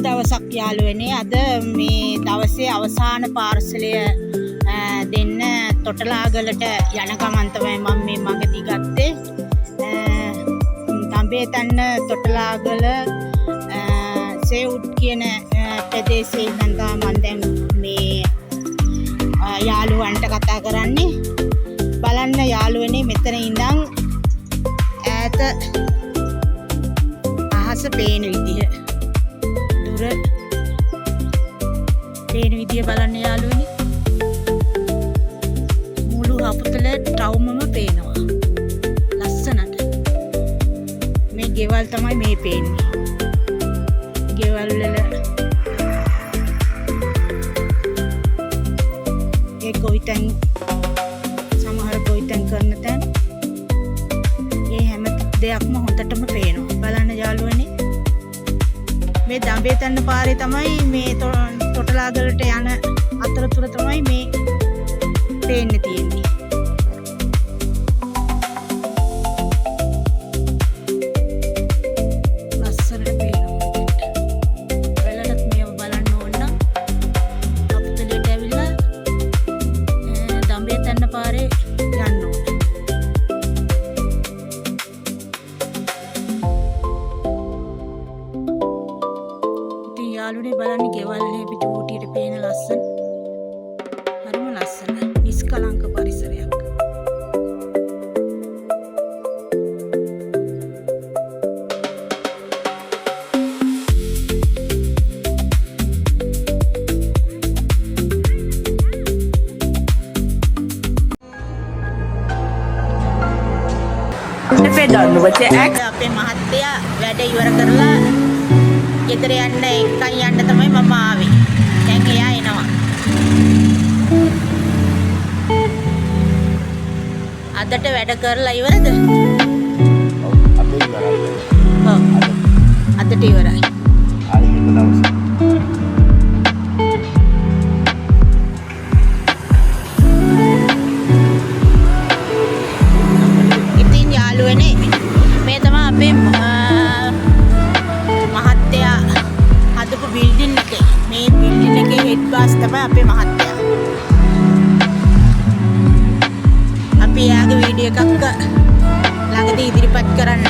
දවසක් යාළුවනේ. අද මේ දවසේ අවසාන පාර්සලය දෙන්න තොටලාගලට යන ගමන් තමයි මම මේ මගදී ගත්තේ. තඹේතන්න තොටලාගල සේවුඩ් කියන ප්‍රදේශයේ ඉඳන් මම දැන් මේ යාළුවන්ට කතා කරන්නේ. බලන්න යාළුවනේ, මෙතන ඉඳන් ඈත අහස පේන විදිහ, දුර පේන විදිහ බලන්න යාළුවනේ. මුළු අපතල ටවුමම පේනවා ලස්සනට. මේ ගෙවල් තමයි මේ පේන්නේ. ගෙවල් වල ඒ කොයිතැන් සමහර කොයිතැන් කරන තැන් ඒ හැම දෙයක්ම හොඳටම පේනවා. බලන්න යාළුවනේ, මේ දඹේතන්න පාරේ තමයි මේ තොටලාගලට යන අතරතුර තමයි මේ පේන්න තියෙන්නේ. ලස්සනට පේනවා. ඔයාලටත් මේව බලන්න ඕන නම් අපතලයට ඇවිල්ලා දඹේතන්න පාරේ යන්න ඕන. යාළුවනේ බලන්න ගෙවල් නේ පිටුටියට පේන ලස්සන. හරිම ලස්සන නිස්කලංක පරිසරයක්. අපේ මහත්තයා වැඩ ඉවර කරලා ගෙදර යන්න එක්කන් යන්න තමයි මම ආවේ. දැන් එයා එනවා. අදට වැඩ කරලා ඉවරද? ඔව්. අදට ඉවරයි. ඉතින් යාළුවනේ, මේ තමයි අපේ මහත්තයා හදපු බිල්ඩින් එකේ. මේ බිල්ඩින් එකේ හෙඩ් බාස් තමයි අපේ මහත්තයා. අපි යාගේ වීඩියෝ එකක් ළඟදී ඉදිරිපත් කරන්න.